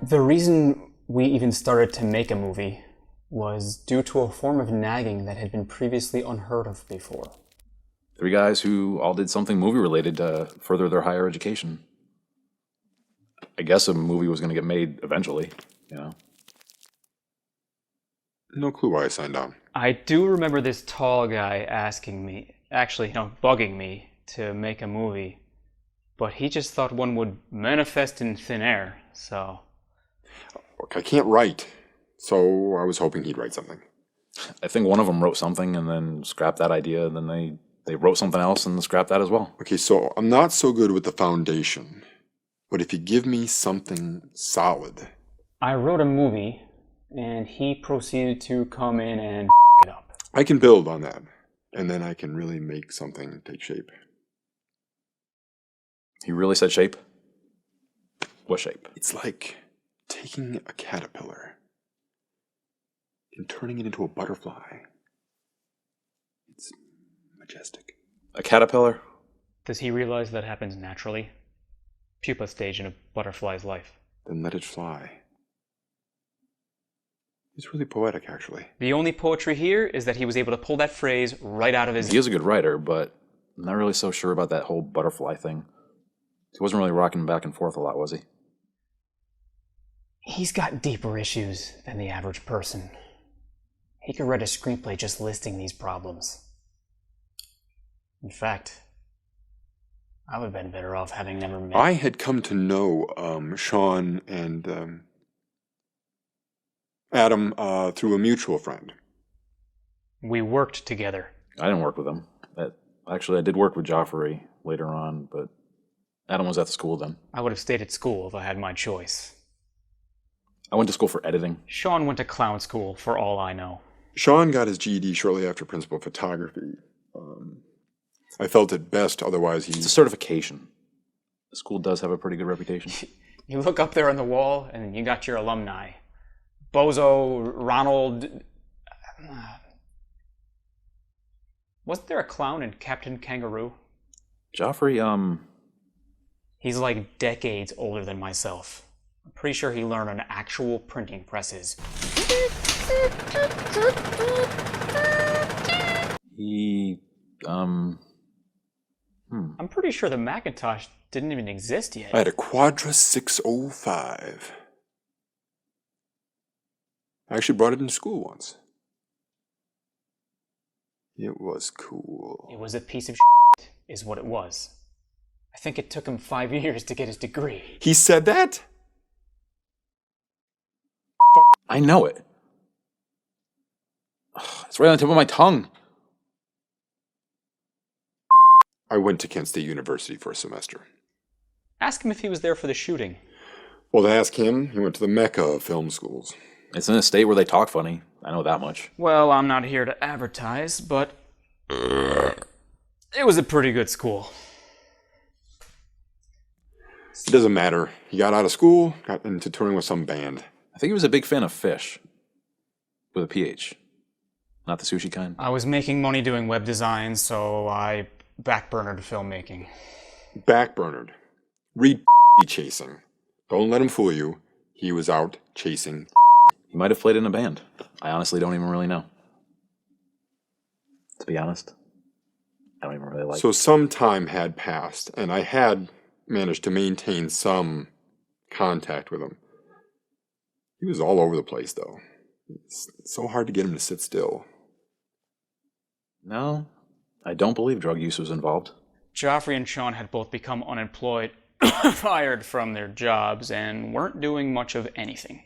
The reason we even started to make a movie was due to a form of nagging that had been previously unheard of before. 3 guys who all did something movie-related to further their higher education. I guess a movie was going to get made eventually, you know? No clue why I signed on. I do remember this tall guy asking me, bugging me to make a movie, but he just thought one would manifest in thin air, so... Look, I can't write, so I was hoping he'd write something. I think one of them wrote something and then scrapped that idea, and then they wrote something else and scrapped that as well. Okay, so I'm not so good with the foundation, but if you give me something solid... I wrote a movie, and he proceeded to come in and it up. I can build on that, and then I can really make something take shape. He really said shape? What shape? It's like taking a caterpillar and turning it into a butterfly. It's majestic. A caterpillar? Does he realize that happens naturally? Pupa stage in a butterfly's life. Then let it fly. It's really poetic, actually. The only poetry here is that he was able to pull that phrase right out of his... He is a good writer, but I'm not really so sure about that whole butterfly thing. He wasn't really rocking back and forth a lot, was he? He's got deeper issues than the average person. He could write a screenplay just listing these problems. In fact, I would have been better off having never met... I had come to know Sean and Adam through a mutual friend. We worked together. I didn't work with him. Actually, I did work with Joffrey later on, but Adam was at the school then. I would have stayed at school if I had my choice. I went to school for editing. Sean went to clown school, for all I know. Sean got his GED shortly after principal photography. I felt it best, otherwise It's a certification. The school does have a pretty good reputation. You look up there on the wall, and you got your alumni. Bozo, Ronald... Wasn't there a clown in Captain Kangaroo? Joffrey, He's like decades older than myself. I'm pretty sure he learned on actual printing presses. I'm pretty sure the Macintosh didn't even exist yet. I had a Quadra 605. I actually brought it into school once. It was cool. It was a piece of shit, is what it was. I think it took him 5 years to get his degree. He said that? I know it. It's right on the tip of my tongue. I went to Kent State University for a semester. Ask him if he was there for the shooting. Well, to ask him, he went to the mecca of film schools. It's in a state where they talk funny. I know that much. Well, I'm not here to advertise, but it was a pretty good school. It doesn't matter. He got out of school, got into touring with some band. I think he was a big fan of fish. With a PH. Not the sushi kind. I was making money doing web design, so I backburnered filmmaking. Backburnered. Read chasing. Don't let him fool you. He was out chasing. He might have played in a band. I honestly don't even really know. To be honest, I don't even really like. So some time had passed, and I had managed to maintain some contact with him. He was all over the place, though. It's so hard to get him to sit still. No, I don't believe drug use was involved. Joffrey and Sean had both become unemployed, fired from their jobs, and weren't doing much of anything.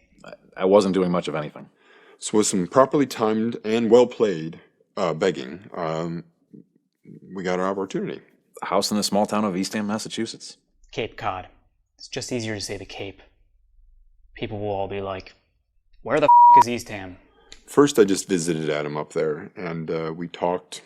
I wasn't doing much of anything. So with some properly timed and well-played begging, we got our opportunity. A house in the small town of Eastham, Massachusetts. Cape Cod. It's just easier to say the Cape. People will all be like, where the is Eastham? First, I just visited Adam up there, and we talked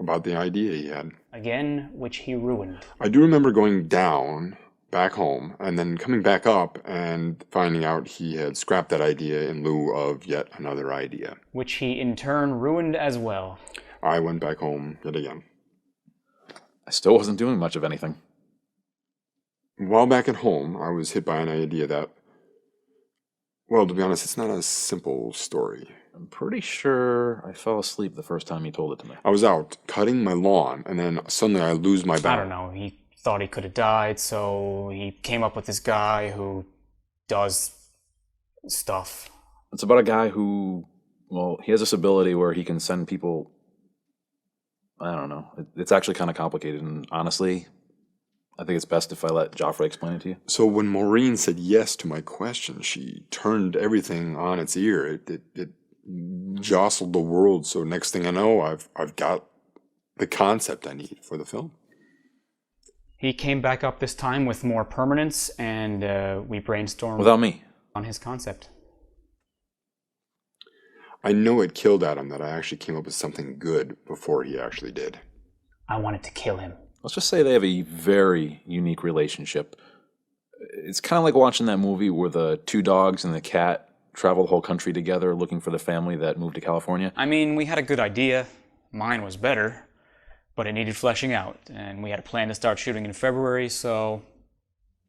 about the idea he had. Again, which he ruined. I do remember going down, back home, and then coming back up and finding out he had scrapped that idea in lieu of yet another idea. Which he in turn ruined as well. I went back home yet again. I still wasn't doing much of anything. While back at home, I was hit by an idea that Well, to be honest, it's not a simple story. I'm pretty sure I fell asleep the first time you told it to me. I was out cutting my lawn, and then suddenly I lose my I balance. don't know. He thought he could have died, so he came up with this guy who does stuff. It's about a guy who, well, he has this ability where he can send people. I don't know. It's actually kind of complicated, and honestly, I think it's best if I let Joffrey explain it to you. So when Maureen said yes to my question, she turned everything on its ear. It jostled the world. So next thing I know, I've got the concept I need for the film. He came back up this time with more permanence, and we brainstormed Without me. on his concept. I know it killed Adam that I actually came up with something good before he actually did. I wanted to kill him. Let's just say they have a very unique relationship. It's kind of like watching that movie where the two dogs and the cat travel the whole country together looking for the family that moved to California. I mean, we had a good idea. Mine was better, but it needed fleshing out, and we had a plan to start shooting in February, so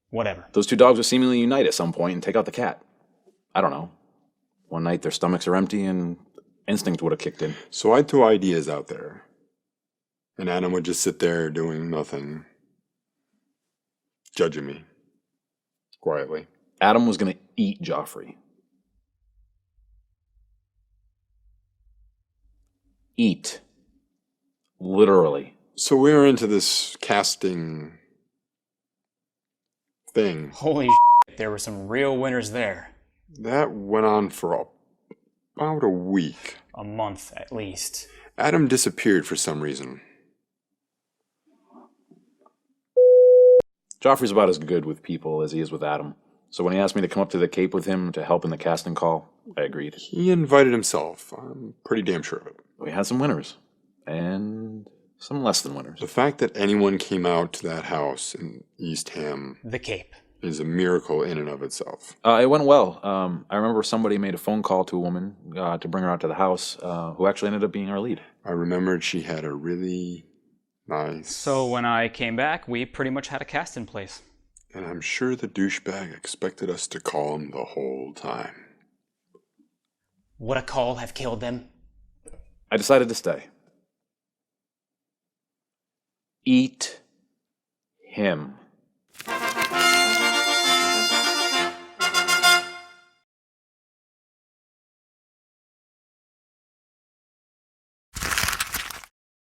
whatever. Those two dogs would seemingly unite at some point and take out the cat. I don't know. One night their stomachs are empty and instinct would have kicked in. So I'd throw ideas out there, and Adam would just sit there doing nothing, judging me quietly. Adam was going to eat Joffrey. Eat. Literally. So we were into this casting thing. Holy shit, there were some real winners there. That went on for about a week. A month, at least. Adam disappeared for some reason. Joffrey's about as good with people as he is with Adam. So when he asked me to come up to the Cape with him to help in the casting call, I agreed. He invited himself. I'm pretty damn sure of it. We had some winners. And some less than winners. The fact that anyone came out to that house in East Ham The Cape. is a miracle in and of itself. It went well. I remember somebody made a phone call to a woman to bring her out to the house, who actually ended up being our lead. I remembered she had a really nice... So when I came back, we pretty much had a cast in place. And I'm sure the douchebag expected us to call him the whole time. Would a call have killed them? I decided to stay. Eat him.